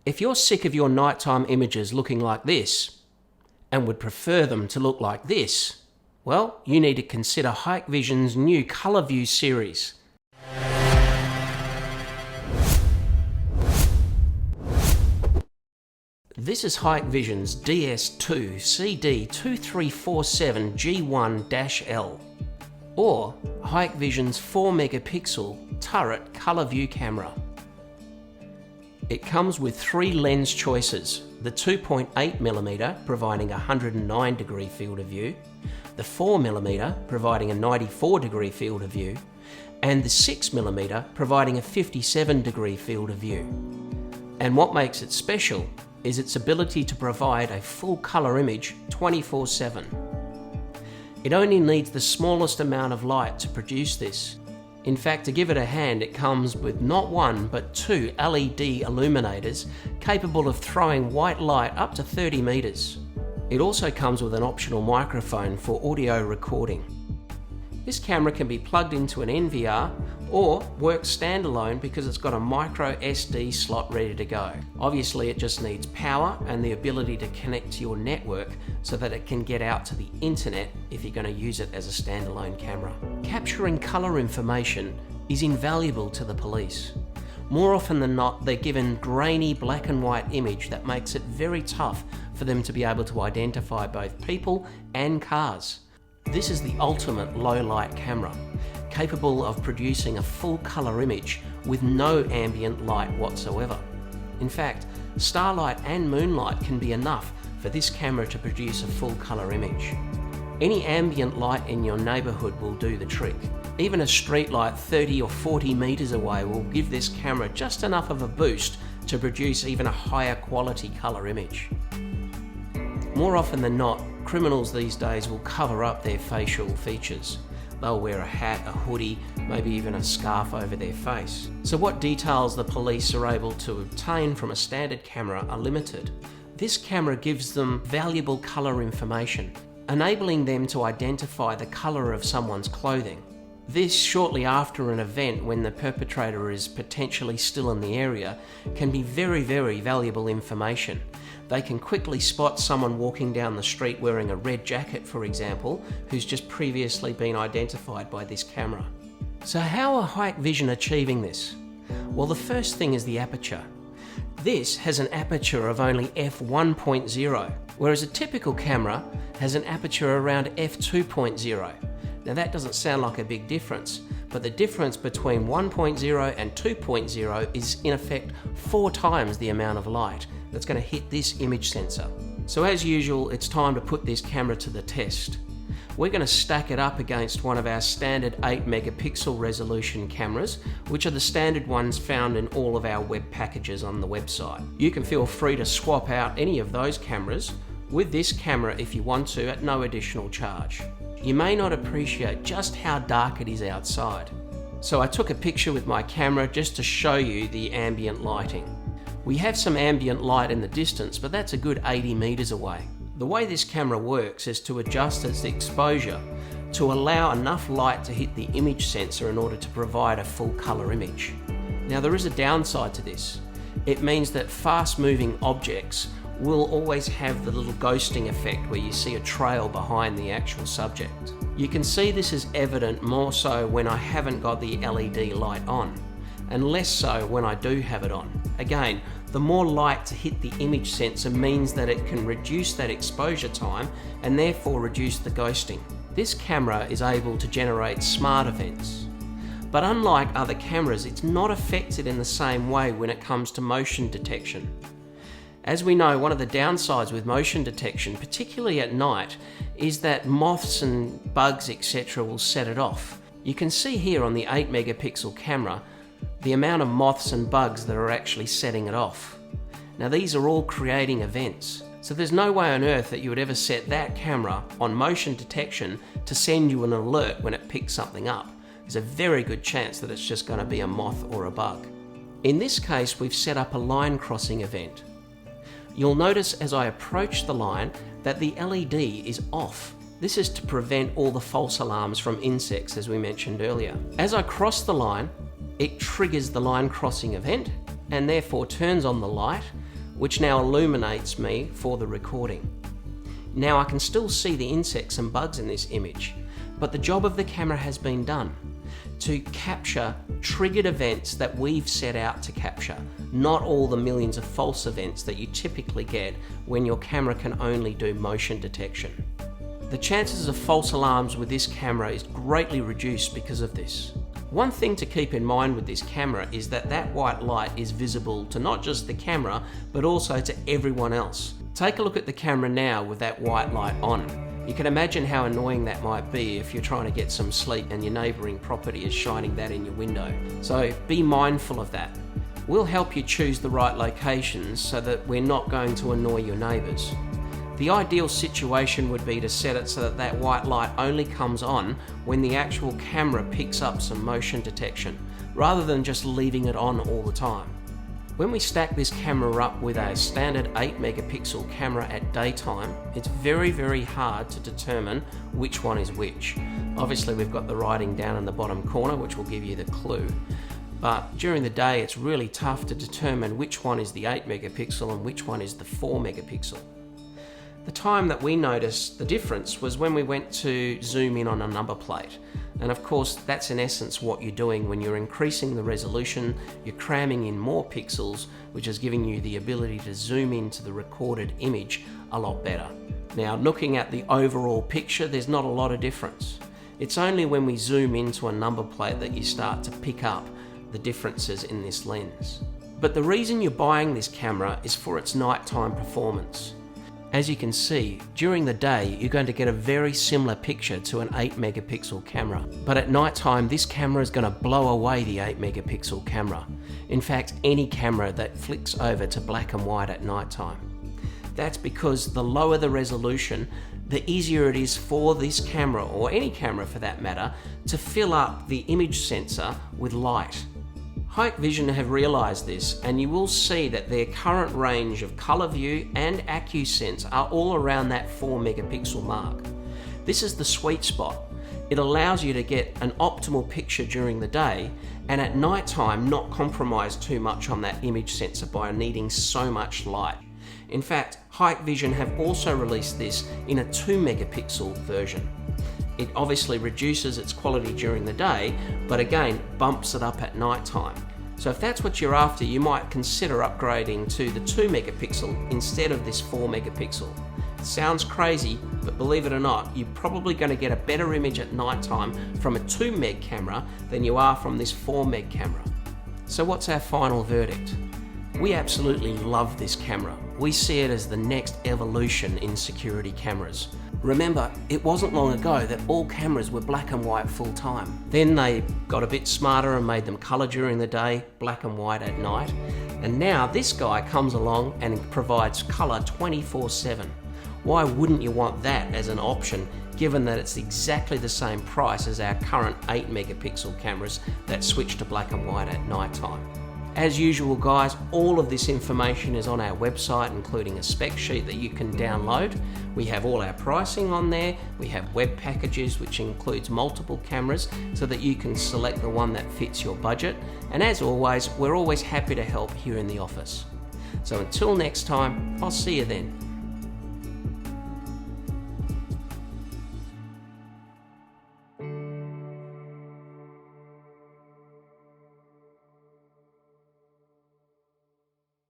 If you're sick of your nighttime images looking like this, and would prefer them to look like this, well, you need to consider Hikvision's new ColorVU series. This is Hikvision's DS-2CD2347G1-L, or Hikvision's 4-megapixel turret ColorVU camera. It comes with 3 lens choices, the 2.8mm providing a 109 degree field of view, the 4mm providing a 94 degree field of view, and the 6mm providing a 57 degree field of view. And what makes it special is its ability to provide a full colour image 24/7. It only needs the smallest amount of light to produce this. In fact, to give it a hand, it comes with not 1 but 2 LED illuminators capable of throwing white light up to 30 meters. It also comes with an optional microphone for audio recording. This camera can be plugged into an NVR or work standalone because it's got a micro SD slot ready to go. Obviously it just needs power and the ability to connect to your network so that it can get out to the internet if you're going to use it as a standalone camera. Capturing colour information is invaluable to the police. More often than not, they're given grainy black and white image that makes it very tough for them to be able to identify both people and cars. This is the ultimate low light camera, capable of producing a full colour image with no ambient light whatsoever. In fact, starlight and moonlight can be enough for this camera to produce a full colour image. Any ambient light in your neighbourhood will do the trick. Even a street light 30 or 40 metres away will give this camera just enough of a boost to produce even a higher quality colour image. More often than not, criminals these days will cover up their facial features. They'll wear a hat, a hoodie, maybe even a scarf over their face. So what details the police are able to obtain from a standard camera are limited. This camera gives them valuable colour information, enabling them to identify the colour of someone's clothing. This, shortly after an event when the perpetrator is potentially still in the area, can be very, very valuable information. They can quickly spot someone walking down the street wearing a red jacket, for example, who's just previously been identified by this camera. So how are Hikvision achieving this? Well, the first thing is the aperture. This has an aperture of only f1.0, whereas a typical camera has an aperture around f2.0. Now that doesn't sound like a big difference, but the difference between 1.0 and 2.0 is in effect 4 times the amount of light that's going to hit this image sensor. So as usual, it's time to put this camera to the test. We're going to stack it up against one of our standard 8 megapixel resolution cameras, which are the standard ones found in all of our web packages on the website. You can feel free to swap out any of those cameras with this camera if you want to at no additional charge. You may not appreciate just how dark it is outside. So I took a picture with my camera just to show you the ambient lighting. We have some ambient light in the distance, but that's a good 80 meters away. The way this camera works is to adjust its exposure to allow enough light to hit the image sensor in order to provide a full color image. Now there is a downside to this. It means that fast moving objects will always have the little ghosting effect where you see a trail behind the actual subject. You can see this is evident more so when I haven't got the LED light on, and less so when I do have it on. Again, the more light to hit the image sensor means that it can reduce that exposure time and therefore reduce the ghosting. This camera is able to generate smart events. But unlike other cameras, it's not affected in the same way when it comes to motion detection. As we know, one of the downsides with motion detection, particularly at night, is that moths and bugs, etc. will set it off. You can see here on the 8 megapixel camera the amount of moths and bugs that are actually setting it off. Now these are all creating events. So there's no way on earth that you would ever set that camera on motion detection to send you an alert when it picks something up. There's a very good chance that it's just going to be a moth or a bug. In this case, we've set up a line crossing event. You'll notice as I approach the line that the LED is off. This is to prevent all the false alarms from insects, as we mentioned earlier. As I cross the line, it triggers the line crossing event and therefore turns on the light, which now illuminates me for the recording. Now I can still see the insects and bugs in this image, but the job of the camera has been done to capture triggered events that we've set out to capture, not all the millions of false events that you typically get when your camera can only do motion detection. The chances of false alarms with this camera is greatly reduced because of this. One thing to keep in mind with this camera is that that white light is visible to not just the camera, but also to everyone else. Take a look at the camera now with that white light on. You can imagine how annoying that might be if you're trying to get some sleep and your neighbouring property is shining that in your window. So be mindful of that. We'll help you choose the right locations so that we're not going to annoy your neighbours. The ideal situation would be to set it so that that white light only comes on when the actual camera picks up some motion detection, rather than just leaving it on all the time. When we stack this camera up with a standard 8 megapixel camera at daytime, it's very hard to determine which one is which. Obviously we've got the writing down in the bottom corner, which will give you the clue. But during the day it's really tough to determine which one is the 8 megapixel and which one is the 4 megapixel. The time that we noticed the difference was when we went to zoom in on a number plate. And of course, that's in essence what you're doing when you're increasing the resolution, you're cramming in more pixels, which is giving you the ability to zoom into the recorded image a lot better. Now, looking at the overall picture, there's not a lot of difference. It's only when we zoom into a number plate that you start to pick up the differences in this lens. But the reason you're buying this camera is for its nighttime performance. As you can see, during the day you're going to get a very similar picture to an 8 megapixel camera. But at night time this camera is going to blow away the 8 megapixel camera. In fact, any camera that flicks over to black and white at night time. That's because the lower the resolution, the easier it is for this camera, or any camera for that matter, to fill up the image sensor with light. Hikvision have realised this, and you will see that their current range of ColorVU and AccuSense are all around that 4 megapixel mark. This is the sweet spot. It allows you to get an optimal picture during the day, and at night time not compromise too much on that image sensor by needing so much light. In fact, Hikvision have also released this in a 2 megapixel version. It obviously reduces its quality during the day, but again, bumps it up at night time. So if that's what you're after, you might consider upgrading to the 2 megapixel instead of this 4 megapixel. It sounds crazy, but believe it or not, you're probably going to get a better image at night time from a 2 meg camera than you are from this 4 meg camera. So what's our final verdict? We absolutely love this camera. We see it as the next evolution in security cameras. Remember, it wasn't long ago that all cameras were black and white full time. Then they got a bit smarter and made them colour during the day, black and white at night. And now this guy comes along and provides colour 24/7. Why wouldn't you want that as an option, given that it's exactly the same price as our current 8 megapixel cameras that switch to black and white at night time? As usual guys, all of this information is on our website, including a spec sheet that you can download. We have all our pricing on there. We have web packages which includes multiple cameras so that you can select the one that fits your budget. And as always, we're always happy to help here in the office. So until next time, I'll see you then.